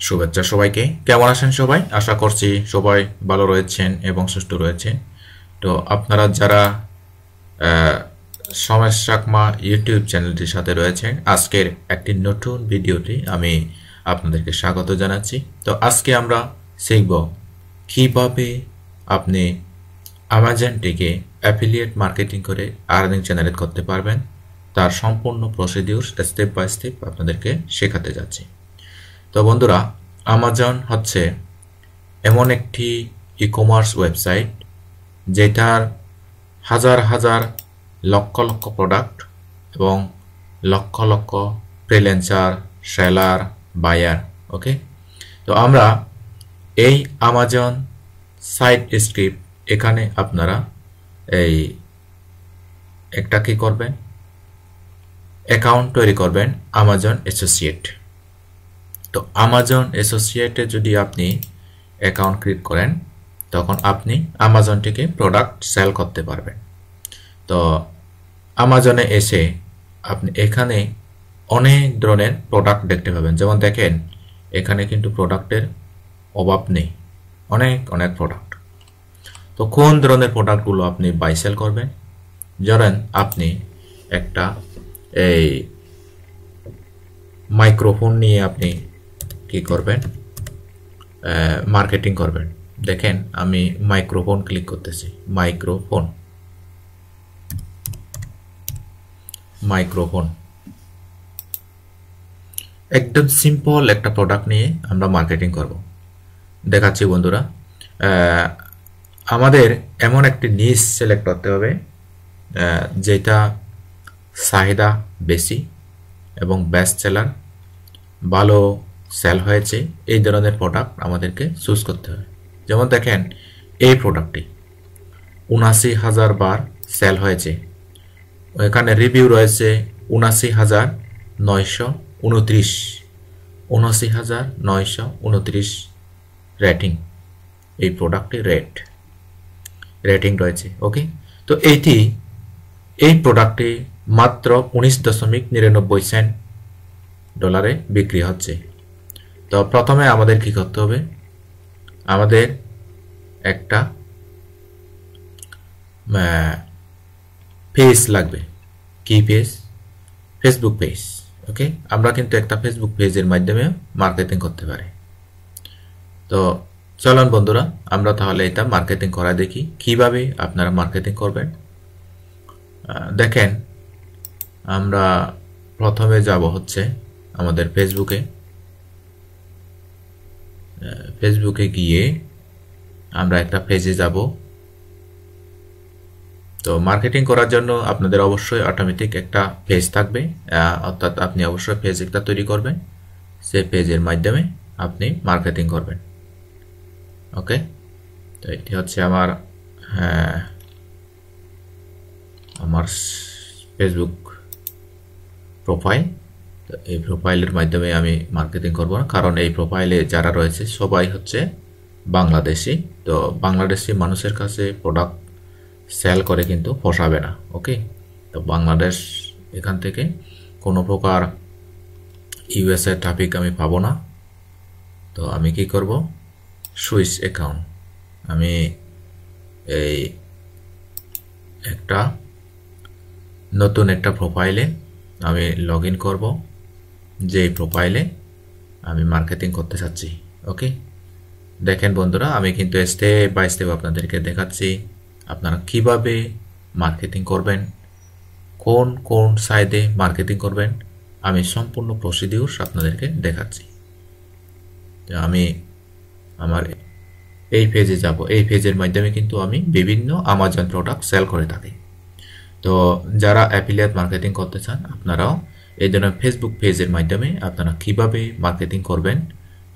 শুভেচ্ছা সবাইকে। কেমন আছেন সবাই? আশা করছি সবাই ভালো রয়েছেন এবং সুস্থ রয়েছেন। তো আপনারা যারা সমেশ চাকমা ইউটিউব চ্যানেলটির সাথে রয়েছেন, আজকের একটি নতুন ভিডিওতে আমি আপনাদেরকে স্বাগত জানাচ্ছি। তো আজকে আমরা শিখব কিভাবে আপনি অ্যামাজন থেকে অ্যাফিলিয়েট মার্কেটিং করে আর্নিং জেনারেট করতে পারবেন, তার সম্পূর্ণ প্রসিডিউর স্টেপ বাই স্টেপ আপনাদেরকে শেখাতে যাচ্ছি। তো বন্ধুরা, অ্যামাজন হচ্ছে এমন একটি ই কমার্স ওয়েবসাইট যেটার হাজার হাজার লক্ষ লক্ষ প্রোডাক্ট এবং lakh lakh freelancer, seller, buyer. ওকে, তো আমরা এই অ্যামাজন সাইট স্ক্রিপ্ট এখানে আপনারা এই একটা কি করবেন, অ্যাকাউন্ট তৈরি করবেন অ্যামাজন অ্যাসোসিয়েট। তো অ্যামাজন অ্যাসোসিয়েটে যদি আপনি অ্যাকাউন্ট ক্রিয়েট করেন, তখন আপনি অ্যামাজন থেকে প্রোডাক্ট সেল করতে পারবেন। তো অ্যামাজনে এসে আপনি এখানে অনেক ধরনের প্রোডাক্ট দেখতে পাবেন। যেমন দেখেন, এখানে কিন্তু প্রোডাক্টের অভাব নেই, অনেক অনেক প্রোডাক্ট। তো কোন ধরনের প্রোডাক্টগুলো আপনি বাই সেল করবেন? ধরেন আপনি একটা এই মাইক্রোফোন নিয়ে আপনি কি করবেন, মার্কেটিং করবেন। দেখেন আমি মাইক্রোফোন ক্লিক করতেছি, মাইক্রোফোন একদম সিম্পল একটা প্রোডাক্ট নিয়ে আমরা মার্কেটিং করব। দেখাচ্ছি বন্ধুরা, আমাদের এমন একটি নিশ সিলেক্ট করতে হবে যেটা চাহিদা বেশি এবং বেস্ট সেলার, ভালো সেল হয়েছে, এই ধরনের প্রোডাক্ট আমাদেরকে চুজ করতে হবে। যেমন দেখেন, এই প্রোডাক্টটি ৭৯,০০০ বার সেল হয়েছে, এখানে রিভিউ রয়েছে ৭৯,৯২৯, ৭৯,৯২৯ রেটিং, এই প্রোডাক্টের রেটিং রয়েছে। ওকে, তো এই প্রোডাক্টটি মাত্র 19.99 সেন্ট ডলারে বিক্রি হচ্ছে। তো প্রথমে আমাদের কি করতে হবে, আমাদের একটা পেজ লাগবে। কি পেজ? Facebook page. ওকে, আমরা কিন্তু একটা ফেসবুক পেজের মাধ্যমে মার্কেটিং করতে পারি। তো চলুন বন্ধুরা, আমরা তাহলে এটা মার্কেটিং করা দেখি কিভাবে আপনারা মার্কেটিং করবেন। দেখেন, আমরা প্রথমে যাব হচ্ছে আমাদের ফেসবুকে গিয়ে আমরা একটা পেজে যাব। তো মার্কেটিং করার জন্য আপনাদের অবশ্যই অটোমেটিক একটা পেজ থাকবে, অর্থাৎ আপনি অবশ্যই পেজ একটা তৈরি করবেন, সেই পেজের মাধ্যমে আপনি মার্কেটিং করবেন। ওকে, তো এটি হচ্ছে আমার ফেসবুক প্রোফাইল। তো এই প্রোফাইলের মাধ্যমে আমি মার্কেটিং করব না, কারণ এই প্রোফাইলে যারা রয়েছে সবাই হচ্ছে বাংলাদেশি। তো বাংলাদেশি মানুষের কাছে প্রোডাক্ট সেল করে কিন্তু পোষাবে না। ওকে, তো বাংলাদেশ, এখান থেকে কোনো প্রকার ইউএসএ ট্রাফিক আমি পাবো না। তো আমি কি করব, সুইস অ্যাকাউন্ট, আমি এই নতুন একটা প্রোফাইলে আমি লগ ইন করবো, যে প্রোফাইলে আমি মার্কেটিং করতে চাচ্ছি। ওকে, দেখেন বন্ধুরা, আমি কিন্তু স্টেপ বাই স্টেপ আপনাদেরকে দেখাচ্ছি আপনারা কিভাবে মার্কেটিং করবেন, কোন কোন সাইডে মার্কেটিং করবেন, আমি সম্পূর্ণ প্রসিডিউর আপনাদেরকে দেখাচ্ছি। তো আমি আমার এই পেজে যাব, এই পেজের মাধ্যমে কিন্তু আমি বিভিন্ন অ্যামাজন প্রোডাক্ট সেল করে থাকি। তো যারা অ্যাফিলিয়েট মার্কেটিং করতে চান, আপনারাও এই ধরনের ফেসবুক পেজের মাধ্যমে আপনারা কিভাবে মার্কেটিং করবেন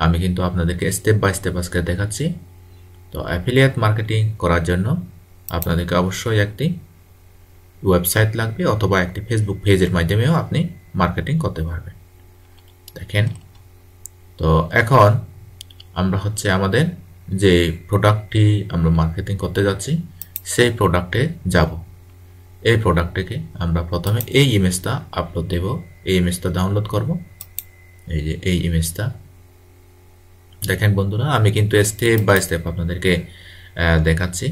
আমি কিন্তু আপনাদেরকে স্টেপ বাই স্টেপ আজকে দেখাচ্ছি। তো অ্যাফিলিয়েট মার্কেটিং করার জন্য আপনাদেরকে অবশ্যই একটি ওয়েবসাইট লাগবে, অথবা একটি ফেসবুক পেজের মাধ্যমেও আপনি মার্কেটিং করতে পারবেন। দেখেন, তো এখন আমরা হচ্ছে আমাদের যে প্রোডাক্টটি আমরা মার্কেটিং করতে যাচ্ছি সেই প্রোডাক্টে যাব। এই প্রোডাক্টটিকে আমরা প্রথমে এই ইমেজটা আপলোড দেব, এই ইমেজটা ডাউনলোড করব। এই যে এই ইমেজটা দেখেন বন্ধুরা, আমি কিন্তু স্টেপ বাই স্টেপ আপনাদেরকে দেখাচ্ছি।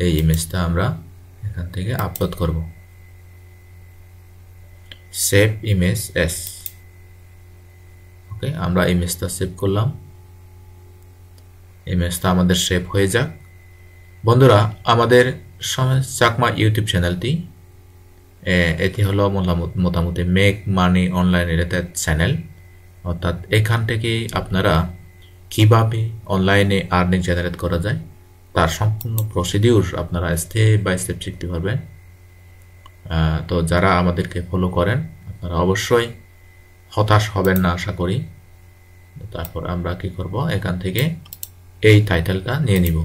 এই ইমেজটা আমরা এখান থেকে আপলোড করব। Save image S. ওকে, আমরা ইমেজটা সেভ করলাম। ইমেজটা আমাদের সেভ হয়ে যাক। বন্ধুরা, আমাদের সমাজ চাকমা ইউটিউব চ্যানেলটি, এটি হলো মোটামুটি make money online related channel. অর্থাৎ এখান থেকে আপনারা কিভাবে অনলাইনে আর্নিং জেনারেট করা যায় তার সম্পূর্ণ প্রসিডিউর আপনারা স্টেপ বাই স্টেপ শিখতে পারবেন। তো যারা আমাদেরকে ফলো করেন আপনারা অবশ্যই হতাশ হবেন না আশা করি। তারপর আমরা কি করব, এখান থেকে এই টাইটেলটা নিয়ে নিব।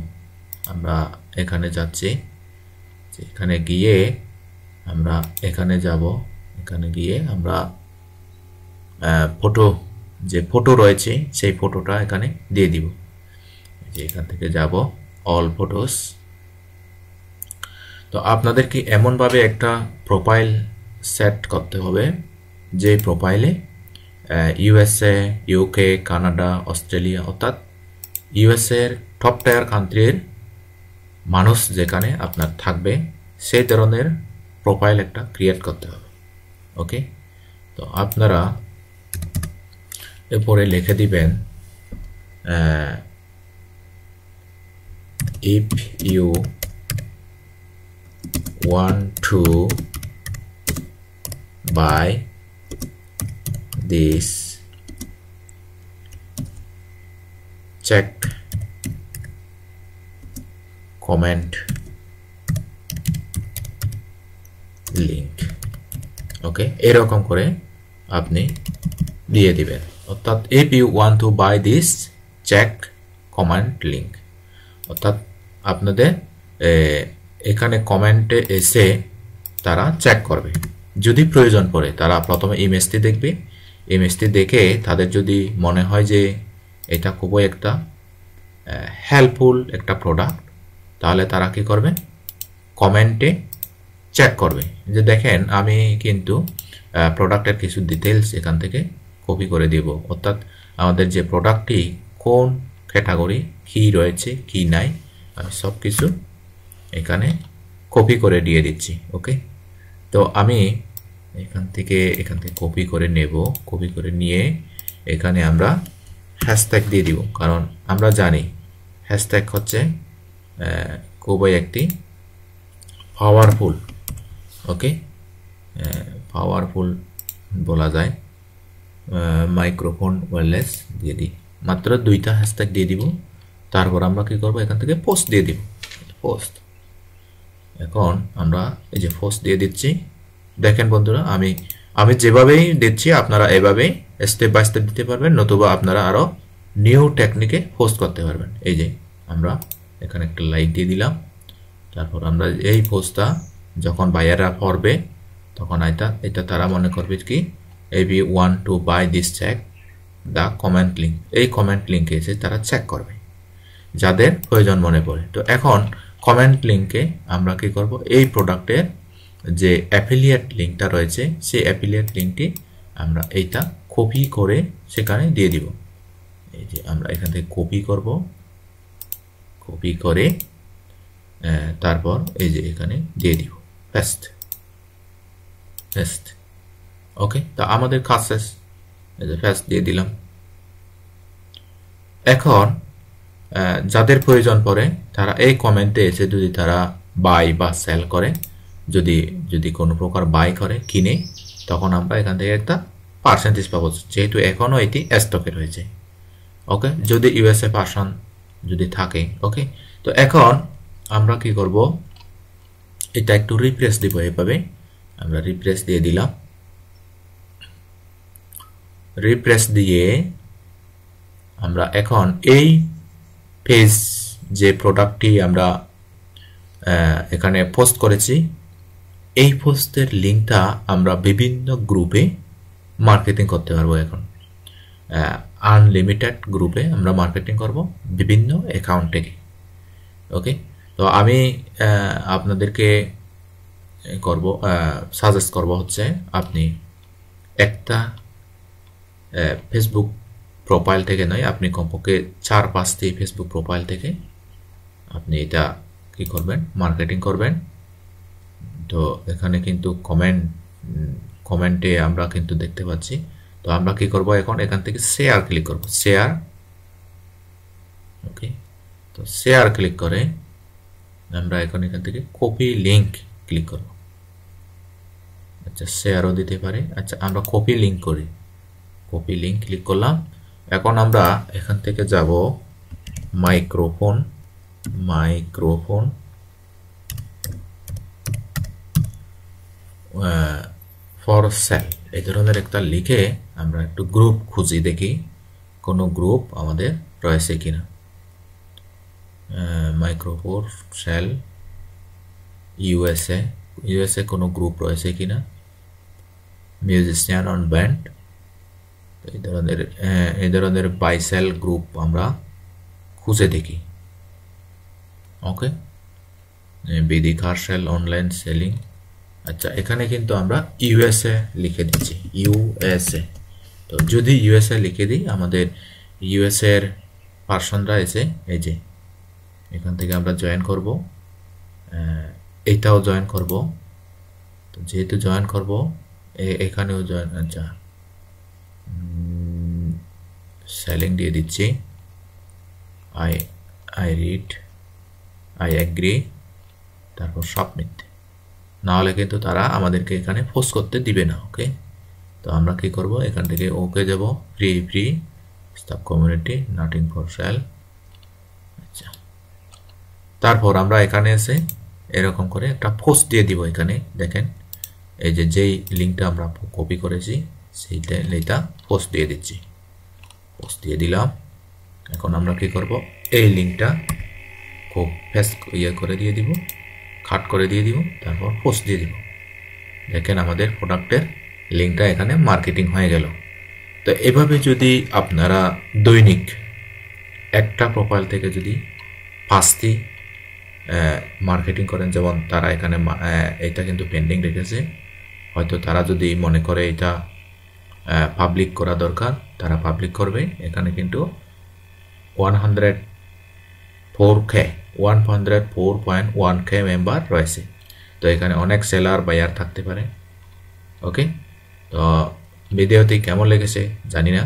আমরা এখানে যাচ্ছি, এখানে গিয়ে আমরা এখানে যাব। এখানে গিয়ে আমরা ফটো, যে ফটো রয়েছে সেই ফটোটা এখানে দিয়ে দিব। যে এখান থেকে যাব অল ফটোস। তো আপনাদেরকে এমনভাবে একটা প্রোফাইল সেট করতে হবে যে প্রোফাইলে ইউএসএ, ইউকে, কানাডা, অস্ট্রেলিয়া অর্থাৎ ইউএসএ এর টপ টায়ার কান্ট্রির মানুষ যেখানে আপনার থাকবে সেই ধরনের প্রোফাইল একটা ক্রিয়েট করতে হবে। ওকে, তো আপনারা এরপরে লিখে দিবেন if you want to buy this, check comment link। ওকে, এরকম করে আপনি দিয়ে দিবেন। অর্থাৎ if you want to buy this, check comment link। অর্থাৎ আপনাদের এখানে কমেন্টে এসে তারা চেক করবে। যদি প্রয়োজন পড়ে তারা প্রথমে ইমেজটি দেখবে। ইমেজটি দেখে তাদের যদি মনে হয় যে এটা খুবই একটা হেল্পফুল একটা প্রোডাক্ট, তাহলে তারা কি করবে, কমেন্টে চেক করবে যে দেখেন আমি কিন্তু প্রোডাক্টের কিছু ডিটেলস এখান থেকে কপি করে দেব। অর্থাৎ আমাদের যে প্রোডাক্টটি কোন ক্যাটাগরি, কি রয়েছে কি নাই, আমি সব কিছু এখানে কপি করে দিয়ে দিচ্ছি। ওকে, তো আমি এখান থেকে কপি করে নেব। কপি করে নিয়ে এখানে আমরা হ্যাশট্যাগ দিয়ে দিব, কারণ আমরা জানি হ্যাশট্যাগ হচ্ছে খুবই একটি পাওয়ারফুল, ওকে, পাওয়ারফুল বলা যায়। মাইক্রোফোন ওয়্যারলেস দিয়ে দিই, মাত্র 2টা হ্যাশট্যাগ দিয়ে দিব। তারপর আমরা কি করব, এখান থেকে পোস্ট দিয়ে দিব। পোস্ট, এখন আমরা এই যে পোস্ট দিয়ে দিচ্ছি। দেখেন বন্ধুরা, আমি যেভাবেই দিচ্ছি আপনারা এভাবেই স্টেপ বাই স্টেপ দিতে পারবেন, নতুবা আপনারা আরো নিউ টেকনিকে পোস্ট করতে পারবেন। এই যে আমরা এখানে একটা লাইক দিয়ে দিলাম। তারপর আমরা এই পোস্টটা যখন বায়াররা পড়বে তখন এটা তারা মনে করবে কি, if you want to buy this, check the comment link। এই কমেন্ট লিঙ্কে এসে তারা চেক করবে যাদের প্রয়োজন মনে পড়ে। তো এখন কমেন্ট লিঙ্কে আমরা কি করব, এই প্রোডাক্টের যে অ্যাফিলিয়েট লিঙ্কটা রয়েছে সেই অ্যাফিলিয়েট লিঙ্কটি আমরা এইটা কপি করে সেখানে দিয়ে দিব। এই যে আমরা এখান থেকে কপি করব, কপি করে তারপর এই যে এখানে দিয়ে দিব, পেস্ট। ওকে, তো আমাদের কাজ শেষ। এই যে পেস্ট দিয়ে দিলাম। এখন যাদের প্রয়োজন পড়ে তারা এই কমেন্টে এসে যদি তারা বাই বা সেল করে, যদি কোনো প্রকার বাই করে, কিনে, তখন আমরা এখান থেকে একটা পার্সেন্টেজ পাবো, যেহেতু এখনো এটি স্টকে রয়েছে। ওকে, যদি ইউএসএ পার্সন যদি থাকে। ওকে, তো এখন আমরা কি করব, এটা একটু রিফ্রেশ দিব। এভাবে আমরা রিফ্রেশ দিয়ে দিলাম। রিফ্রেশ দিয়ে আমরা এখন এই পেজ যে প্রোডাক্টটি আমরা এখানে পোস্ট করেছি, এই পোস্টের লিঙ্কটা আমরা বিভিন্ন গ্রুপে মার্কেটিং করতে পারবো। এখন আনলিমিটেড গ্রুপে আমরা মার্কেটিং করব বিভিন্ন অ্যাকাউন্ট থেকে। ওকে, তো আমি আপনাদেরকে সাজেস্ট করব হচ্ছে আপনি একটা ফেসবুক প্রোফাইল থেকে নয়, আপনি কমপক্ষে 4-5টি ফেসবুক প্রোফাইল থেকে আপনি এটা কি করবেন, মার্কেটিং করবেন। তো এখানে কিন্তু কমেন্টে আমরা কিন্তু দেখতে পাচ্ছি। তো আমরা কি করব, এখন এখান থেকে শেয়ার ক্লিক করব, শেয়ার। ওকে, তো শেয়ার ক্লিক করে আমরা এখন এখান থেকে কপি লিংক ক্লিক করব। আচ্ছা, শেয়ারও দিতে পারে। আচ্ছা, আমরা কপি লিংক করি, কপি লিংক ক্লিক করলাম। এখন আমরা এখান থেকে যাব মাইক্রোফোন ফর সেল, এই ধরনের একটা লিখে আমরা একটু গ্রুপ খুঁজি, দেখি কোনো গ্রুপ আমাদের রয়েছে কিনা। মাইক্রোফোন সেল ইউএসএ কোনো গ্রুপ রয়েছে কিনা, মিউজিশিয়ান অন ব্যান্ড, এই ধরনের বাই সেল গ্রুপ আমরা খুঁজে দেখি। Okay, BD car sale, online selling. আচ্ছা, এখানে কিন্তু আমরা ইউএসএ লিখে দিচ্ছি, ইউএসএ। তো যদি ইউএসএ লিখে দিই, আমাদের ইউএসএ এর পার্সনরা এসে এই যে এখান থেকে আমরা জয়েন করব, এইটাও জয়েন করব। তো যেহেতু জয়েন করব, এখানেও জয়েন। আচ্ছা, সেলিং দিয়ে দিচ্ছি, আই রিড, আই এগ্রি, তারপর সাবমিট। নাহলে কিন্তু তারা আমাদেরকে এখানে পোস্ট করতে দিবে না। ওকে, তো আমরা কি করব, এখান থেকে ওকে যাব, free staff community, nothing for sale. আচ্ছা, তারপর আমরা এখানে এসে এরকম করে একটা পোস্ট দিয়ে দিব। এখানে দেখেন, এই যে যেই লিঙ্কটা আমরা কপি করেছি সেইটা পোস্ট দিয়ে দিচ্ছি, পোস্ট দিয়ে দিলাম। এখন আমরা কি করব, এই লিঙ্কটা খুব পেস্ট করে দিয়ে দিব, কাট করে দিয়ে দিব, তারপর পোস্ট দিয়ে দিব। দেখেন আমাদের প্রোডাক্টের লিঙ্কটা এখানে মার্কেটিং হয়ে গেল। তো এভাবে যদি আপনারা দৈনিক একটা প্রোফাইল থেকে যদি 5টি মার্কেটিং করেন, যেমন তারা এখানে এটা কিন্তু পেন্ডিং রেখেছে, হয়তো তারা যদি মনে করে এটা পাবলিক করা দরকার, তারা পাবলিক করবে। এখানে কিন্তু 104.1k মেম্বার রয়েছে। তো এখানে অনেক সেলার বায়ার থাকতে পারে। ওকে, তো ভিডিওটি কেমন লেগেছে জানি না।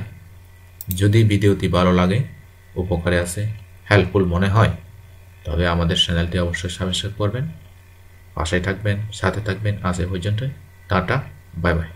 যদি ভিডিওটি ভালো লাগে, উপকারে আসে, হেল্পফুল মনে হয়, তবে আমাদের চ্যানেলটি অবশ্যই সাবস্ক্রাইব করবেন, পাশে থাকবেন, সাথে থাকবেন। আজ এই পর্যন্ত, টাটা, বাই বাই।